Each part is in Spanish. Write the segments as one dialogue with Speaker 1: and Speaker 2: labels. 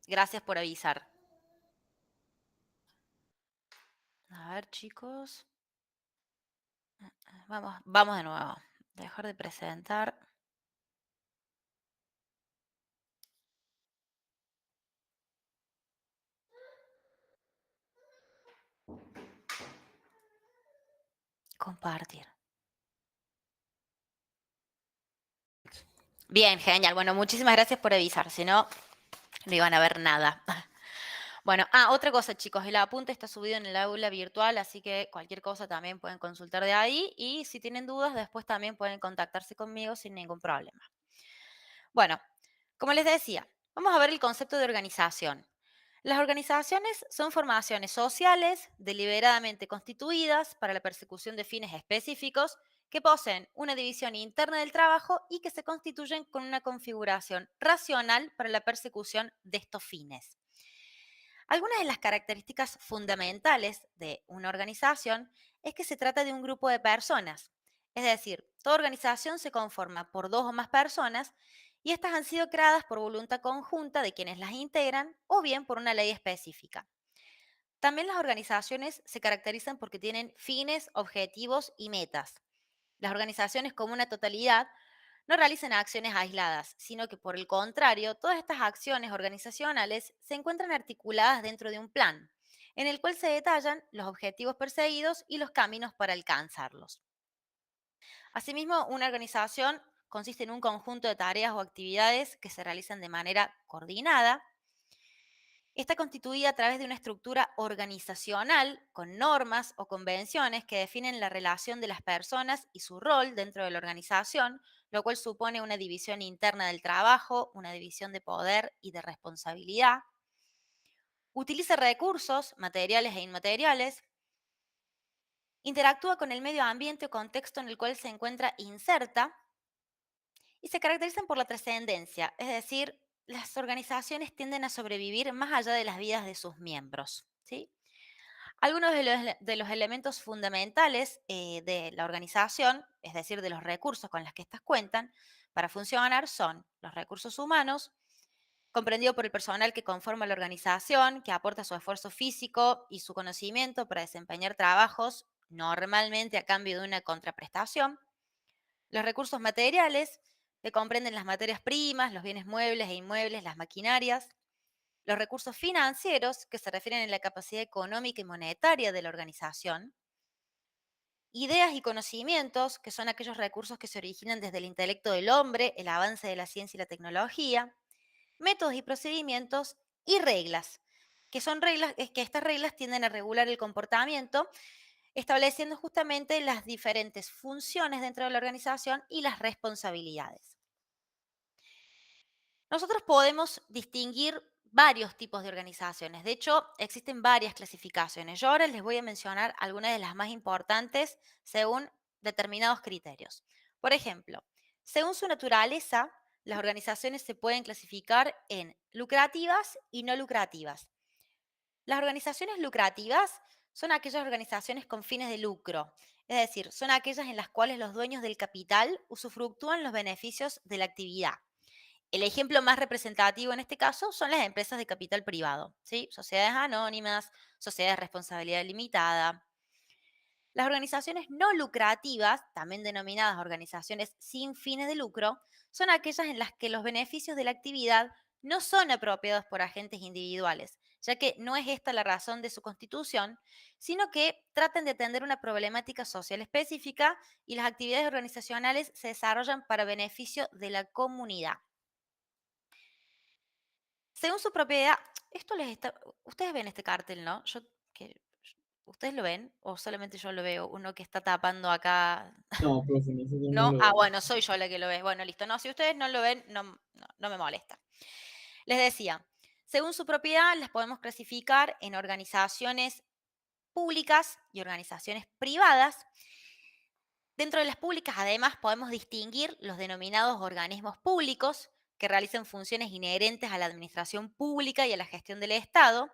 Speaker 1: Gracias por avisar. A ver, chicos. Vamos de nuevo. Dejar de presentar. Compartir. Bien, genial. Bueno, muchísimas gracias por avisar. Si no, no iban a ver nada. Bueno, otra cosa, chicos, el apunte está subido en el aula virtual, así que cualquier cosa también pueden consultar de ahí y si tienen dudas, después también pueden contactarse conmigo sin ningún problema. Bueno, como les decía, vamos a ver el concepto de organización. Las organizaciones son formaciones sociales deliberadamente constituidas para la persecución de fines específicos que poseen una división interna del trabajo y que se constituyen con una configuración racional para la persecución de estos fines. Algunas de las características fundamentales de una organización es que se trata de un grupo de personas, es decir, toda organización se conforma por dos o más personas y estas han sido creadas por voluntad conjunta de quienes las integran o bien por una ley específica. También las organizaciones se caracterizan porque tienen fines, objetivos y metas. Las organizaciones como una totalidad no realizan acciones aisladas, sino que por el contrario, todas estas acciones organizacionales se encuentran articuladas dentro de un plan, en el cual se detallan los objetivos perseguidos y los caminos para alcanzarlos. Asimismo, una organización consiste en un conjunto de tareas o actividades que se realizan de manera coordinada. Está constituida a través de una estructura organizacional con normas o convenciones que definen la relación de las personas y su rol dentro de la organización, lo cual supone una división interna del trabajo, una división de poder y de responsabilidad. Utiliza recursos materiales e inmateriales. Interactúa con el medio ambiente o contexto en el cual se encuentra inserta y se caracterizan por la trascendencia, es decir, las organizaciones tienden a sobrevivir más allá de las vidas de sus miembros, ¿sí? Algunos de los elementos fundamentales de la organización, es decir, de los recursos con los que éstas cuentan para funcionar, son los recursos humanos, comprendido por el personal que conforma la organización, que aporta su esfuerzo físico y su conocimiento para desempeñar trabajos, normalmente a cambio de una contraprestación. Los recursos materiales, que comprenden las materias primas, los bienes muebles e inmuebles, las maquinarias. Los recursos financieros, que se refieren a la capacidad económica y monetaria de la organización. Ideas y conocimientos, que son aquellos recursos que se originan desde el intelecto del hombre, el avance de la ciencia y la tecnología. Métodos y procedimientos y reglas, que son reglas, es que estas reglas tienden a regular el comportamiento, estableciendo justamente las diferentes funciones dentro de la organización y las responsabilidades. Nosotros podemos distinguir varios tipos de organizaciones. De hecho, existen varias clasificaciones. Yo ahora les voy a mencionar algunas de las más importantes según determinados criterios. Por ejemplo, según su naturaleza, las organizaciones se pueden clasificar en lucrativas y no lucrativas. Las organizaciones lucrativas son aquellas organizaciones con fines de lucro, es decir, son aquellas en las cuales los dueños del capital usufructúan los beneficios de la actividad. El ejemplo más representativo en este caso son las empresas de capital privado, ¿sí? Sociedades anónimas, sociedades de responsabilidad limitada. Las organizaciones no lucrativas, también denominadas organizaciones sin fines de lucro, son aquellas en las que los beneficios de la actividad no son apropiados por agentes individuales, ya que no es esta la razón de su constitución, sino que tratan de atender una problemática social específica y las actividades organizacionales se desarrollan para beneficio de la comunidad. Según su propiedad, esto les está ustedes ven este cartel, ¿no? ¿Ustedes lo ven o solamente yo lo veo? Uno que está tapando acá,
Speaker 2: No, profe, nosotros no
Speaker 1: ¿no?
Speaker 2: lo vemos.
Speaker 1: Bueno, soy yo la que lo ve. Bueno, listo. No, si ustedes no lo ven, no me molesta. Les decía, según su propiedad, las podemos clasificar en organizaciones públicas y organizaciones privadas. Dentro de las públicas, además, podemos distinguir los denominados organismos públicos, que realizan funciones inherentes a la administración pública y a la gestión del Estado.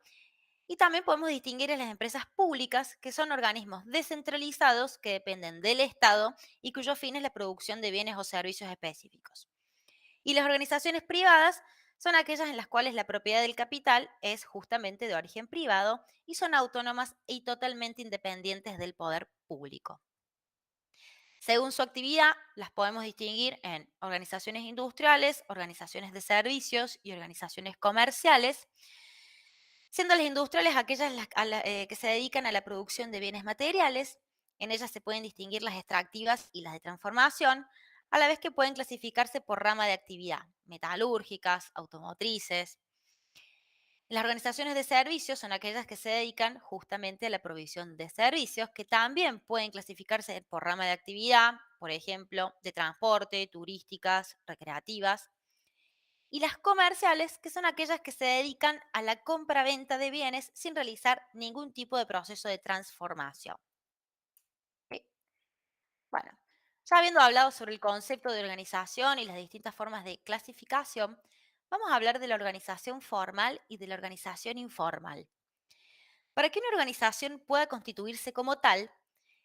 Speaker 1: Y también podemos distinguir a las empresas públicas, que son organismos descentralizados que dependen del Estado y cuyo fin es la producción de bienes o servicios específicos. Y las organizaciones privadas son aquellas en las cuales la propiedad del capital es justamente de origen privado y son autónomas y totalmente independientes del poder público. Según su actividad, las podemos distinguir en organizaciones industriales, organizaciones de servicios y organizaciones comerciales, siendo las industriales aquellas que se dedican a la producción de bienes materiales. En ellas se pueden distinguir las extractivas y las de transformación, a la vez que pueden clasificarse por rama de actividad, metalúrgicas, automotrices. Las organizaciones de servicios son aquellas que se dedican justamente a la provisión de servicios, que también pueden clasificarse por rama de actividad, por ejemplo, de transporte, turísticas, recreativas. Y las comerciales, que son aquellas que se dedican a la compra-venta de bienes sin realizar ningún tipo de proceso de transformación. ¿Sí? Bueno, ya habiendo hablado sobre el concepto de organización y las distintas formas de clasificación, vamos a hablar de la organización formal y de la organización informal. Para que una organización pueda constituirse como tal,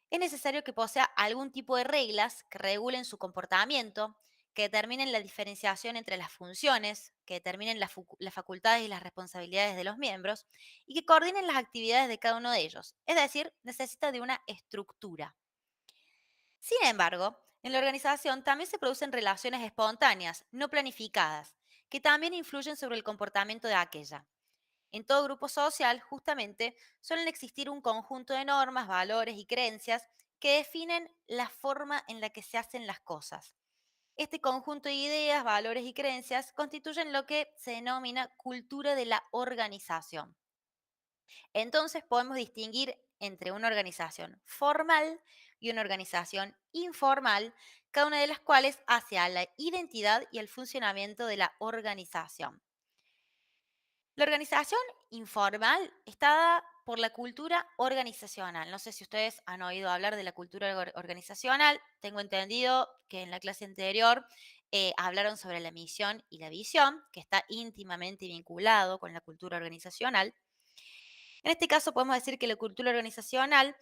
Speaker 1: es necesario que posea algún tipo de reglas que regulen su comportamiento, que determinen la diferenciación entre las funciones, que determinen las facultades y las responsabilidades de los miembros y que coordinen las actividades de cada uno de ellos. Es decir, necesita de una estructura. Sin embargo, en la organización también se producen relaciones espontáneas, no planificadas, que también influyen sobre el comportamiento de aquella. En todo grupo social, justamente, suelen existir un conjunto de normas, valores y creencias que definen la forma en la que se hacen las cosas. Este conjunto de ideas, valores y creencias constituyen lo que se denomina cultura de la organización. Entonces podemos distinguir entre una organización formal y una organización informal, cada una de las cuales hace a la identidad y el funcionamiento de la organización. La organización informal está dada por la cultura organizacional. No sé si ustedes han oído hablar de la cultura organizacional. Tengo entendido que en la clase anterior hablaron sobre la misión y la visión, que está íntimamente vinculado con la cultura organizacional. En este caso podemos decir que la cultura organizacional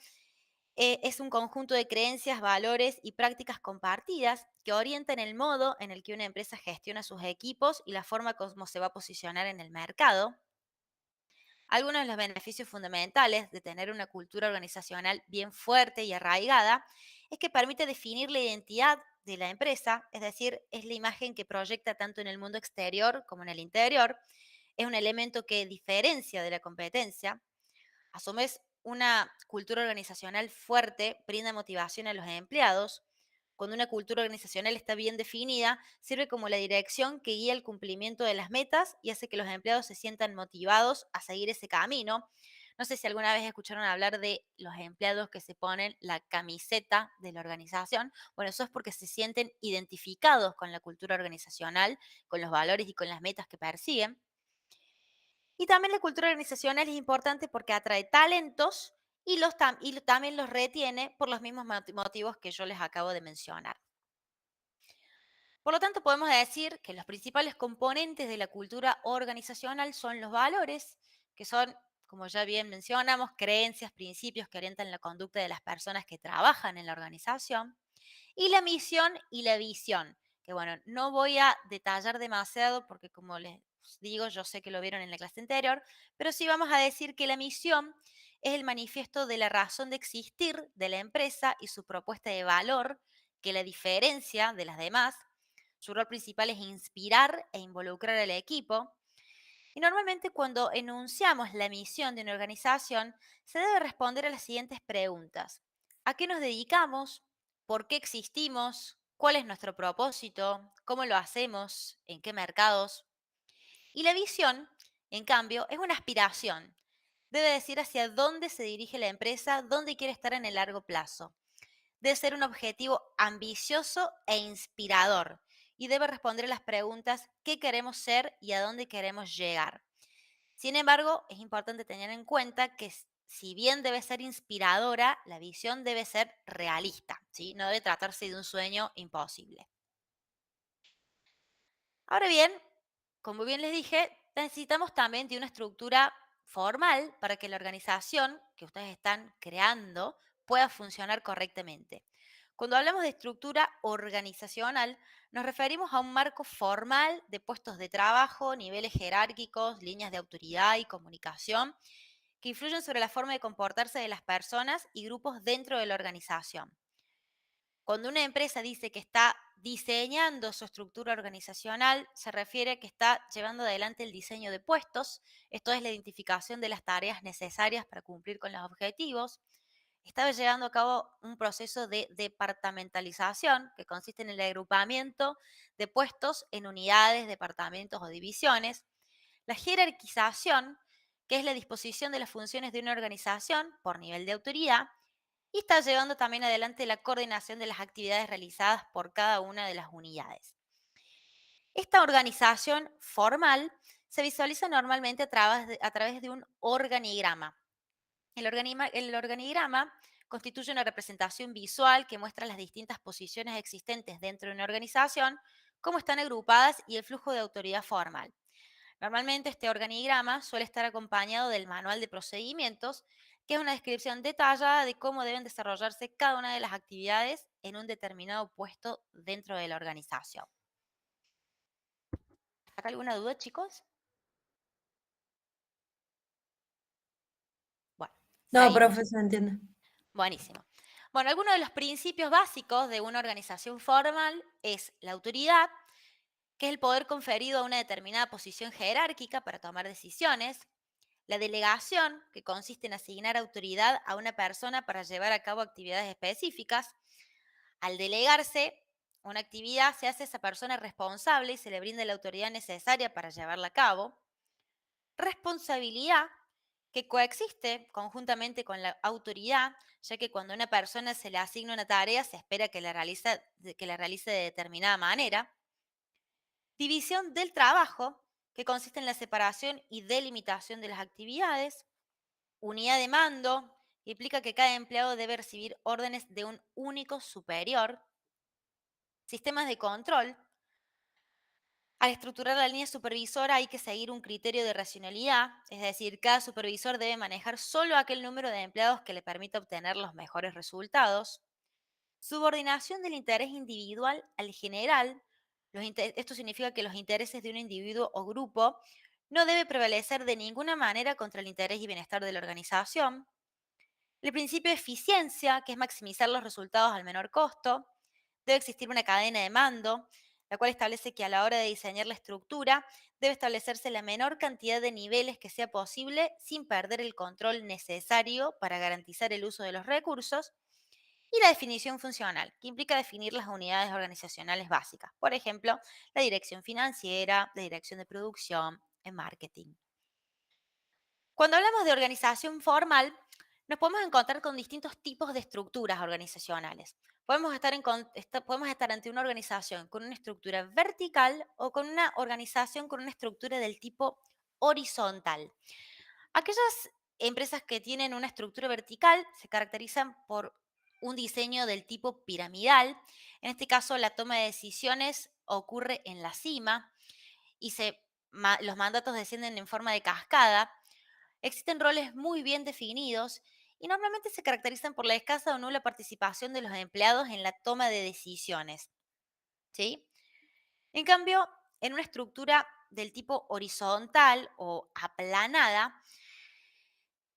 Speaker 1: es un conjunto de creencias, valores y prácticas compartidas que orientan el modo en el que una empresa gestiona sus equipos y la forma como se va a posicionar en el mercado. Algunos de los beneficios fundamentales de tener una cultura organizacional bien fuerte y arraigada es que permite definir la identidad de la empresa, es decir, es la imagen que proyecta tanto en el mundo exterior como en el interior, es un elemento que diferencia de la competencia. A su vez, una cultura organizacional fuerte brinda motivación a los empleados. Cuando una cultura organizacional está bien definida, sirve como la dirección que guía el cumplimiento de las metas y hace que los empleados se sientan motivados a seguir ese camino. No sé si alguna vez escucharon hablar de los empleados que se ponen la camiseta de la organización. Bueno, eso es porque se sienten identificados con la cultura organizacional, con los valores y con las metas que persiguen. Y también la cultura organizacional es importante porque atrae talentos y también los retiene por los mismos motivos que yo les acabo de mencionar. Por lo tanto, podemos decir que los principales componentes de la cultura organizacional son los valores, que son, como ya bien mencionamos, creencias, principios que orientan la conducta de las personas que trabajan en la organización, y la misión y la visión, que bueno, no voy a detallar demasiado porque como les digo, yo sé que lo vieron en la clase anterior, pero sí vamos a decir que la misión es el manifiesto de la razón de existir de la empresa y su propuesta de valor que la diferencia de las demás. Su rol principal es inspirar e involucrar al equipo. Y normalmente cuando enunciamos la misión de una organización, se debe responder a las siguientes preguntas. ¿A qué nos dedicamos? ¿Por qué existimos? ¿Cuál es nuestro propósito? ¿Cómo lo hacemos? ¿En qué mercados? Y la visión, en cambio, es una aspiración. Debe decir hacia dónde se dirige la empresa, dónde quiere estar en el largo plazo. Debe ser un objetivo ambicioso e inspirador y debe responder a las preguntas ¿qué queremos ser y a dónde queremos llegar? Sin embargo, es importante tener en cuenta que si bien debe ser inspiradora, la visión debe ser realista, ¿sí? No debe tratarse de un sueño imposible. Ahora bien, como bien les dije, necesitamos también de una estructura formal para que la organización que ustedes están creando pueda funcionar correctamente. Cuando hablamos de estructura organizacional, nos referimos a un marco formal de puestos de trabajo, niveles jerárquicos, líneas de autoridad y comunicación que influyen sobre la forma de comportarse de las personas y grupos dentro de la organización. Cuando una empresa dice que está diseñando su estructura organizacional, se refiere a que está llevando adelante el diseño de puestos, esto es la identificación de las tareas necesarias para cumplir con los objetivos. Está llevando a cabo un proceso de departamentalización que consiste en el agrupamiento de puestos en unidades, departamentos o divisiones. La jerarquización, que es la disposición de las funciones de una organización por nivel de autoridad, y está llevando también adelante la coordinación de las actividades realizadas por cada una de las unidades. Esta organización formal se visualiza normalmente a través de un organigrama. El organigrama constituye una representación visual que muestra las distintas posiciones existentes dentro de una organización, cómo están agrupadas y el flujo de autoridad formal. Normalmente este organigrama suele estar acompañado del manual de procedimientos, que es una descripción detallada de cómo deben desarrollarse cada una de las actividades en un determinado puesto dentro de la organización. ¿Acá alguna duda, chicos? Bueno,
Speaker 2: No,
Speaker 1: seguimos.
Speaker 2: profe, se entiende.
Speaker 1: Buenísimo. Bueno, algunos de los principios básicos de una organización formal es la autoridad, que es el poder conferido a una determinada posición jerárquica para tomar decisiones. La delegación, que consiste en asignar autoridad a una persona para llevar a cabo actividades específicas. Al delegarse una actividad, se hace esa persona responsable y se le brinda la autoridad necesaria para llevarla a cabo. Responsabilidad, que coexiste conjuntamente con la autoridad, ya que cuando a una persona se le asigna una tarea, se espera que la realice de determinada manera. División del trabajo, que consiste en la separación y delimitación de las actividades. Unidad de mando, que implica que cada empleado debe recibir órdenes de un único superior. Sistemas de control. Al estructurar la línea supervisora hay que seguir un criterio de racionalidad, es decir, cada supervisor debe manejar solo aquel número de empleados que le permita obtener los mejores resultados. Subordinación del interés individual al general. Esto significa que los intereses de un individuo o grupo no debe prevalecer de ninguna manera contra el interés y bienestar de la organización. El principio de eficiencia, que es maximizar los resultados al menor costo. Debe existir una cadena de mando, la cual establece que a la hora de diseñar la estructura debe establecerse la menor cantidad de niveles que sea posible sin perder el control necesario para garantizar el uso de los recursos. Y la definición funcional, que implica definir las unidades organizacionales básicas. Por ejemplo, la dirección financiera, la dirección de producción, el marketing. Cuando hablamos de organización formal, nos podemos encontrar con distintos tipos de estructuras organizacionales. Podemos estar ante una organización con una estructura vertical o con una organización con una estructura del tipo horizontal. Aquellas empresas que tienen una estructura vertical se caracterizan por un diseño del tipo piramidal. En este caso, la toma de decisiones ocurre en la cima y los mandatos descienden en forma de cascada. Existen roles muy bien definidos y normalmente se caracterizan por la escasa o nula participación de los empleados en la toma de decisiones, ¿sí? En cambio, en una estructura del tipo horizontal o aplanada,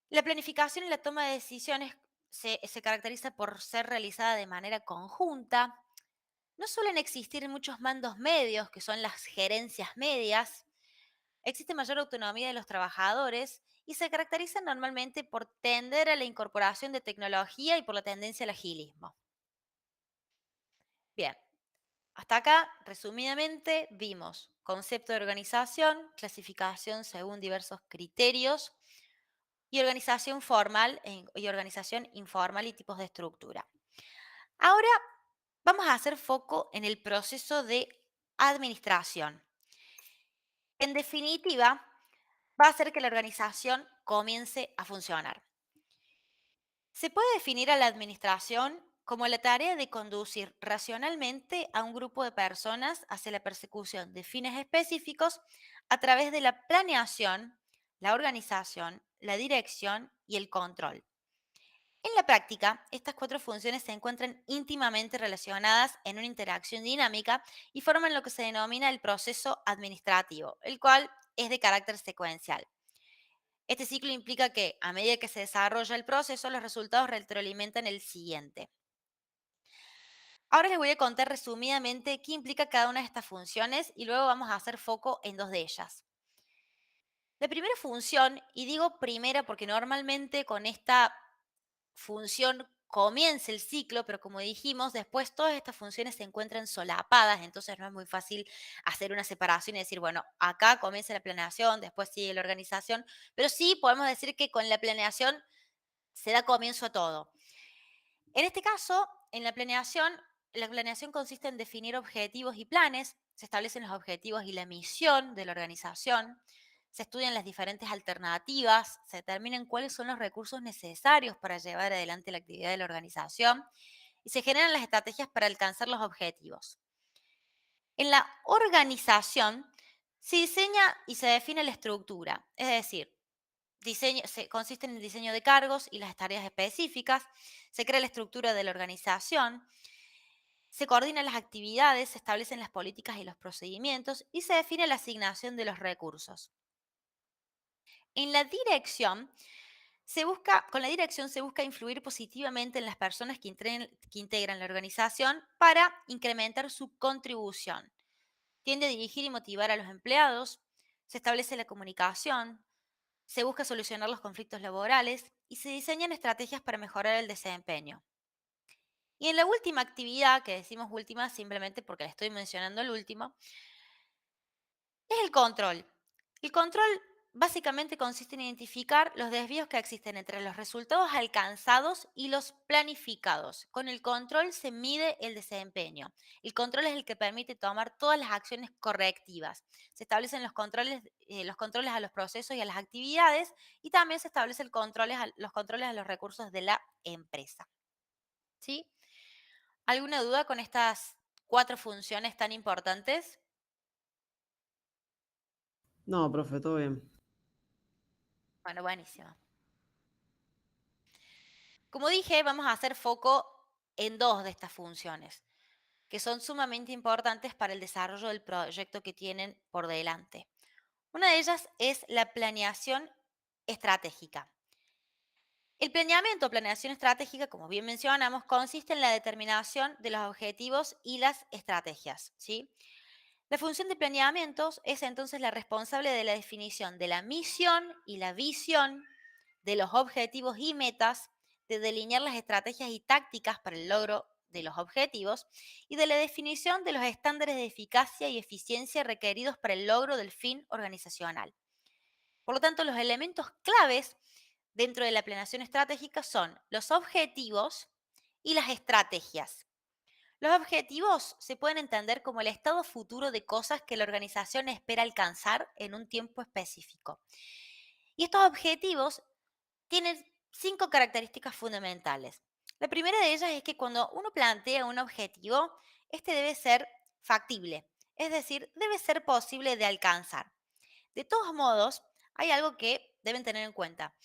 Speaker 1: la planificación y la toma de decisiones se caracteriza por ser realizada de manera conjunta. No suelen existir muchos mandos medios, que son las gerencias medias. Existe mayor autonomía de los trabajadores y se caracterizan normalmente por tender a la incorporación de tecnología y por la tendencia al agilismo. Bien, hasta acá, resumidamente, vimos concepto de organización, clasificación según diversos criterios y organización formal y organización informal y tipos de estructura. Ahora vamos a hacer foco en el proceso de administración. En definitiva, va a hacer que la organización comience a funcionar. Se puede definir a la administración como la tarea de conducir racionalmente a un grupo de personas hacia la persecución de fines específicos a través de la planeación, la organización, la dirección y el control. En la práctica, estas cuatro funciones se encuentran íntimamente relacionadas en una interacción dinámica y forman lo que se denomina el proceso administrativo, el cual es de carácter secuencial. Este ciclo implica que, a medida que se desarrolla el proceso, los resultados retroalimentan el siguiente. Ahora les voy a contar resumidamente qué implica cada una de estas funciones y luego vamos a hacer foco en dos de ellas. La primera función, y digo primera porque normalmente con esta función comienza el ciclo, pero como dijimos, después todas estas funciones se encuentran solapadas, entonces no es muy fácil hacer una separación y decir, bueno, acá comienza la planeación, después sigue la organización, pero sí podemos decir que con la planeación se da comienzo a todo. En este caso, en la planeación consiste en definir objetivos y planes, se establecen los objetivos y la misión de la organización, se estudian las diferentes alternativas, se determinan cuáles son los recursos necesarios para llevar adelante la actividad de la organización y se generan las estrategias para alcanzar los objetivos. En la organización se diseña y se define la estructura, es decir, consiste en el diseño de cargos y las tareas específicas, se crea la estructura de la organización, se coordinan las actividades, se establecen las políticas y los procedimientos y se define la asignación de los recursos. En la dirección, con la dirección se busca influir positivamente en las personas que integran la organización para incrementar su contribución. Tiende a dirigir y motivar a los empleados, se establece la comunicación, se busca solucionar los conflictos laborales y se diseñan estrategias para mejorar el desempeño. Y en la última actividad, que decimos última simplemente porque la estoy mencionando el último, es el control. El control básicamente consiste en identificar los desvíos que existen entre los resultados alcanzados y los planificados. Con el control se mide el desempeño. El control es el que permite tomar todas las acciones correctivas. Se establecen los controles a los procesos y a las actividades y también se establecen los controles a los recursos de la empresa. ¿Sí? ¿Alguna duda con estas cuatro funciones tan importantes?
Speaker 2: No, profe, todo bien.
Speaker 1: Bueno, buenísimo. Como dije, vamos a hacer foco en dos de estas funciones, que son sumamente importantes para el desarrollo del proyecto que tienen por delante. Una de ellas es la planeación estratégica. El planeamiento o planeación estratégica, como bien mencionamos, consiste en la determinación de los objetivos y las estrategias, ¿sí? La función de planeamientos es entonces la responsable de la definición de la misión y la visión, de los objetivos y metas, de delinear las estrategias y tácticas para el logro de los objetivos y de la definición de los estándares de eficacia y eficiencia requeridos para el logro del fin organizacional. Por lo tanto, los elementos claves dentro de la planeación estratégica son los objetivos y las estrategias. Los objetivos se pueden entender como el estado futuro de cosas que la organización espera alcanzar en un tiempo específico. Y estos objetivos tienen 5 características fundamentales. La primera de ellas es que cuando uno plantea un objetivo, este debe ser factible, es decir, debe ser posible de alcanzar. De todos modos, hay algo que deben tener en cuenta.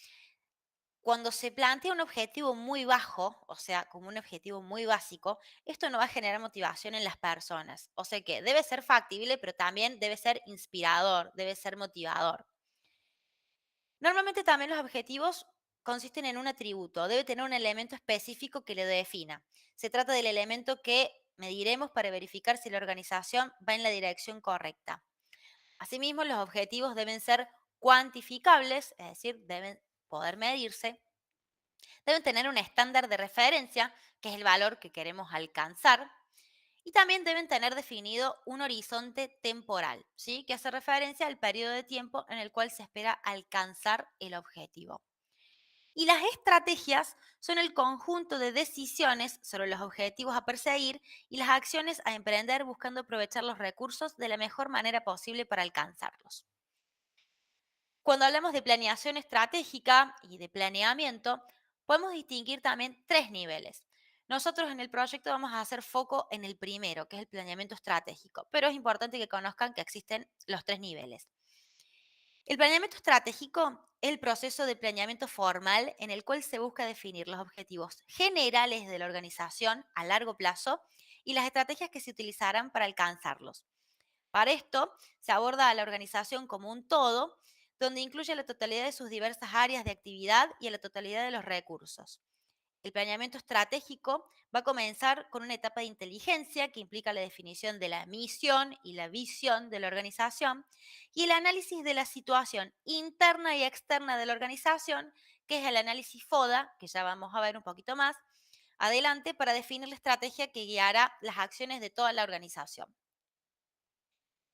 Speaker 1: Cuando se plantea un objetivo muy bajo, o sea, como un objetivo muy básico, esto no va a generar motivación en las personas. O sea que debe ser factible, pero también debe ser inspirador, debe ser motivador. Normalmente también los objetivos consisten en un atributo, debe tener un elemento específico que le defina. Se trata del elemento que mediremos para verificar si la organización va en la dirección correcta. Asimismo, los objetivos deben ser cuantificables, es decir, deben poder medirse. Deben tener un estándar de referencia, que es el valor que queremos alcanzar, y también deben tener definido un horizonte temporal, ¿sí? Que hace referencia al periodo de tiempo en el cual se espera alcanzar el objetivo. Y las estrategias son el conjunto de decisiones sobre los objetivos a perseguir y las acciones a emprender buscando aprovechar los recursos de la mejor manera posible para alcanzarlos. Cuando hablamos de planeación estratégica y de planeamiento, podemos distinguir también tres niveles. Nosotros en el proyecto vamos a hacer foco en el primero, que es el planeamiento estratégico, pero es importante que conozcan que existen los tres niveles. El planeamiento estratégico es el proceso de planeamiento formal en el cual se busca definir los objetivos generales de la organización a largo plazo y las estrategias que se utilizarán para alcanzarlos. Para esto, se aborda a la organización como un todo, donde incluye la totalidad de sus diversas áreas de actividad y a la totalidad de los recursos. El planeamiento estratégico va a comenzar con una etapa de inteligencia que implica la definición de la misión y la visión de la organización y el análisis de la situación interna y externa de la organización, que es el análisis FODA, que ya vamos a ver un poquito más adelante, para definir la estrategia que guiará las acciones de toda la organización.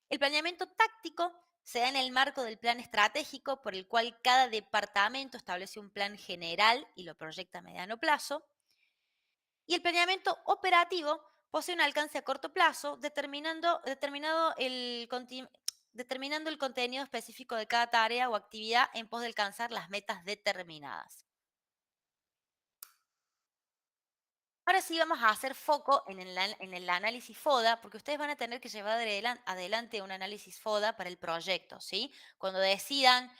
Speaker 1: El planeamiento táctico se da en el marco del plan estratégico por el cual cada departamento establece un plan general y lo proyecta a mediano plazo. Y el planeamiento operativo posee un alcance a corto plazo, determinando el contenido específico de cada tarea o actividad en pos de alcanzar las metas determinadas. Ahora sí vamos a hacer foco en el análisis FODA, porque ustedes van a tener que llevar adelante un análisis FODA para el proyecto, ¿sí? Cuando decidan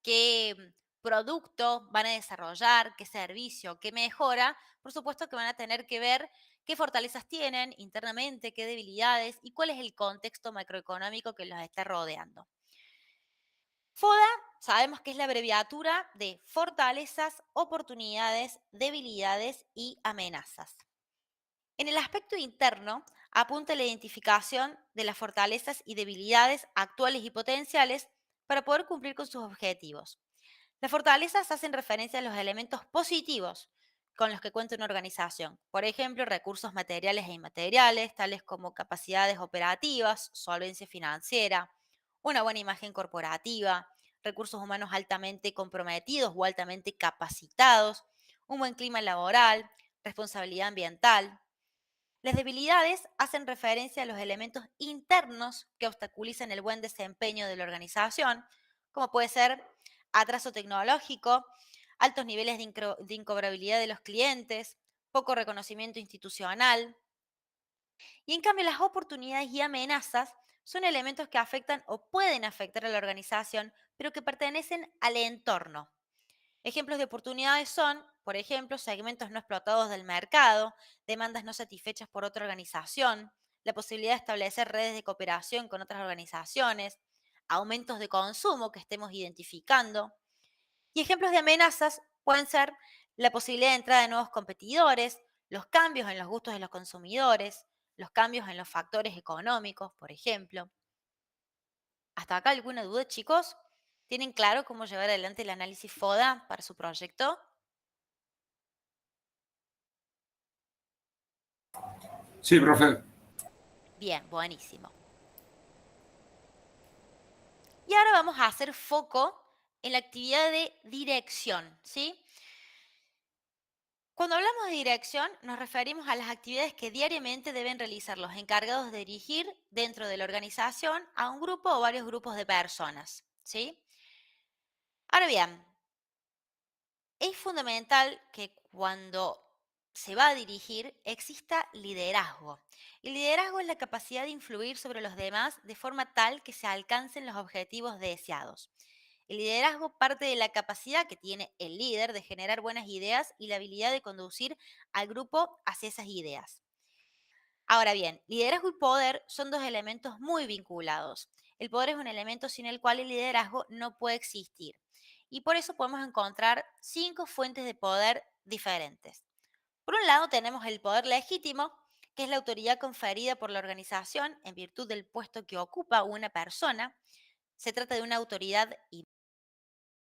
Speaker 1: qué producto van a desarrollar, qué servicio, qué mejora, por supuesto que van a tener que ver qué fortalezas tienen internamente, qué debilidades y cuál es el contexto macroeconómico que los está rodeando. FODA sabemos que es la abreviatura de fortalezas, oportunidades, debilidades y amenazas. En el aspecto interno, apunta a la identificación de las fortalezas y debilidades actuales y potenciales para poder cumplir con sus objetivos. Las fortalezas hacen referencia a los elementos positivos con los que cuenta una organización. Por ejemplo, recursos materiales e inmateriales, tales como capacidades operativas, solvencia financiera, una buena imagen corporativa, recursos humanos altamente comprometidos o altamente capacitados, un buen clima laboral, responsabilidad ambiental. Las debilidades hacen referencia a los elementos internos que obstaculizan el buen desempeño de la organización, como puede ser atraso tecnológico, altos niveles de incobrabilidad de los clientes, poco reconocimiento institucional. Y en cambio, las oportunidades y amenazas son elementos que afectan o pueden afectar a la organización, pero que pertenecen al entorno. Ejemplos de oportunidades son, por ejemplo, segmentos no explotados del mercado, demandas no satisfechas por otra organización, la posibilidad de establecer redes de cooperación con otras organizaciones, aumentos de consumo que estemos identificando. Y ejemplos de amenazas pueden ser la posibilidad de entrada de nuevos competidores, los cambios en los gustos de los consumidores, los cambios en los factores económicos, por ejemplo. ¿Hasta acá alguna duda, chicos? ¿Tienen claro cómo llevar adelante el análisis FODA para su proyecto?
Speaker 3: Sí, profe.
Speaker 1: Bien, buenísimo. Y ahora vamos a hacer foco en la actividad de dirección, ¿sí? Cuando hablamos de dirección, nos referimos a las actividades que diariamente deben realizar los encargados de dirigir dentro de la organización a un grupo o varios grupos de personas, ¿sí? Ahora bien, es fundamental que cuando se va a dirigir exista liderazgo. El liderazgo es la capacidad de influir sobre los demás de forma tal que se alcancen los objetivos deseados. El liderazgo parte de la capacidad que tiene el líder de generar buenas ideas y la habilidad de conducir al grupo hacia esas ideas. Ahora bien, liderazgo y poder son dos elementos muy vinculados. El poder es un elemento sin el cual el liderazgo no puede existir. Y por eso podemos encontrar 5 fuentes de poder diferentes. Por un lado tenemos el poder legítimo, que es la autoridad conferida por la organización en virtud del puesto que ocupa una persona. Se trata de una autoridad